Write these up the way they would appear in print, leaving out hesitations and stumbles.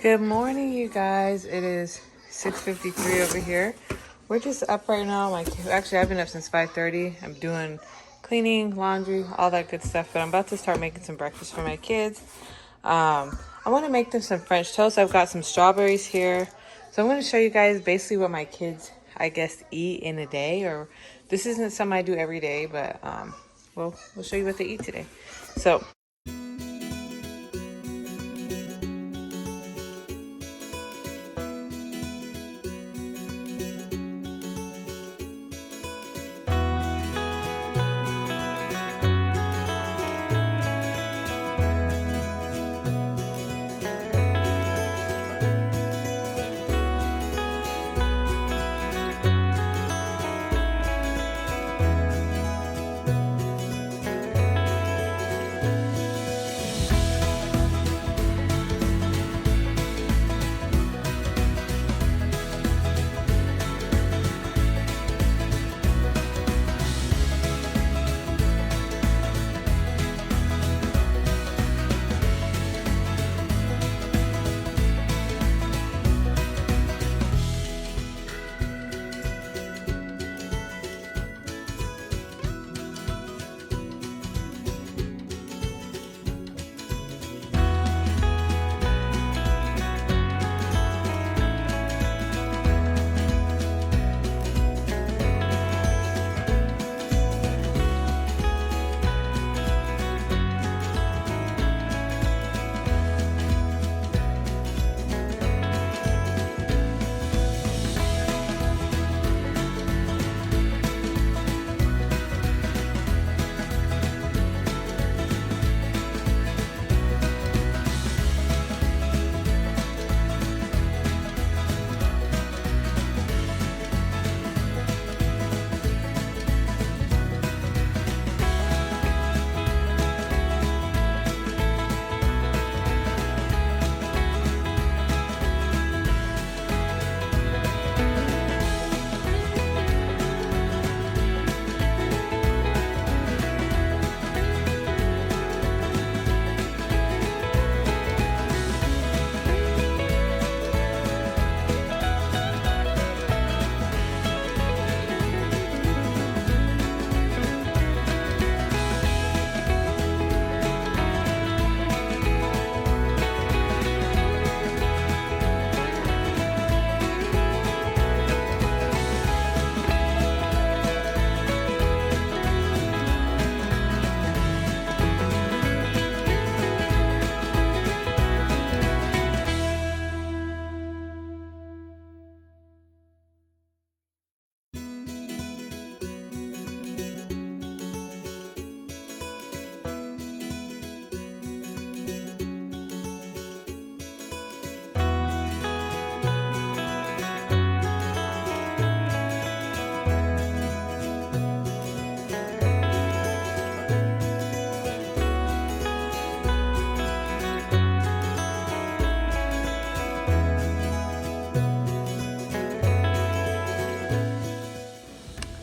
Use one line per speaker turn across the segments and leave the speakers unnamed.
Good morning, you guys. It is 6:53 over here. We're just up right now. Actually, I've been up since 5:30. I'm doing cleaning, laundry, all that good stuff. But I'm about to start making some breakfast for my kids. I want to make them some French toast. I've got some strawberries here. So I'm going to show you guys basically what my kids, I guess, eat in a day. Or this isn't something I do every day, but we'll show you what they eat today. So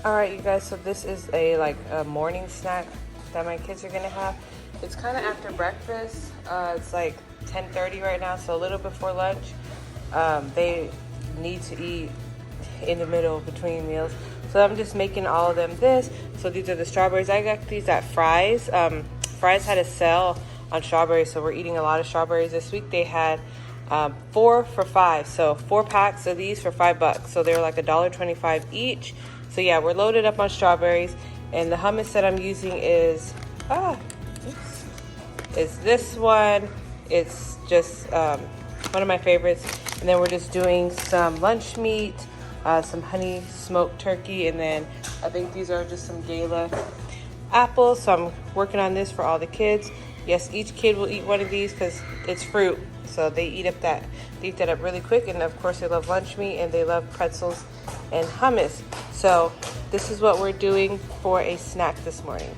all right, you guys, so this is a morning snack that my kids are gonna have. It's kind of after breakfast. It's like 10:30 right now, so a little before lunch. They need to eat in the middle between meals, so I'm just making all of them this. So these are the strawberries. I got these at Fry's. Fry's had a sale on strawberries, so we're eating a lot of strawberries this week. They had 4 for $5, so 4 packs of these for $5. So they're like $1.25 each. So yeah, we're loaded up on strawberries, and the hummus that I'm using is this one. It's just one of my favorites. And then we're just doing some lunch meat, some honey smoked turkey, and then I think these are just some gala apples. So I'm working on this for all the kids. Yes, each kid will eat one of these because it's fruit, so they eat that up really quick. And of course, they love lunch meat and they love pretzels and hummus. So this is what we're doing for a snack this morning.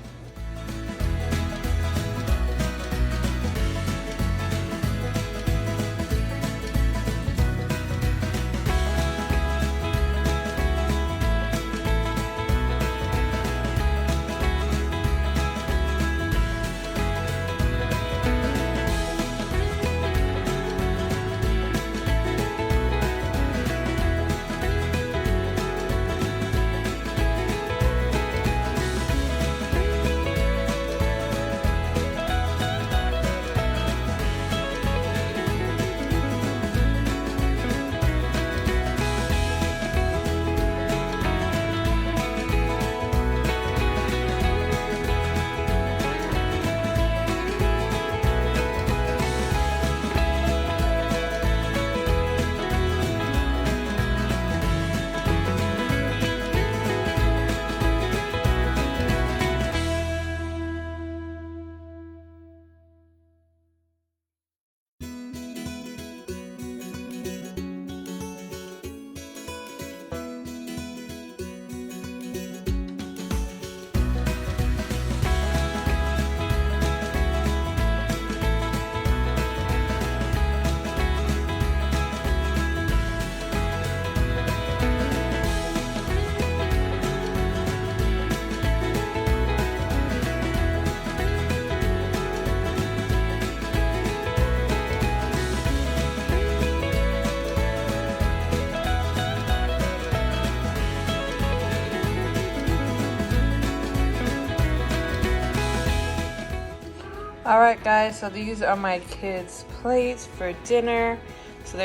All right, guys, so these are my kids' plates for dinner. So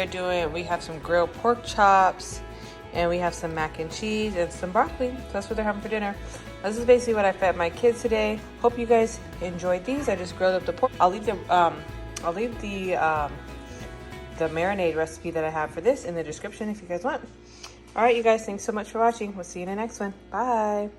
we have some grilled pork chops, and we have some mac and cheese and some broccoli. So that's what they're having for dinner. This is basically what I fed my kids today. Hope you guys enjoyed these. I just grilled up the pork. I'll leave the marinade recipe that I have for this in the description if you guys want. All right, you guys, thanks so much for watching. We'll see you in the next one. Bye.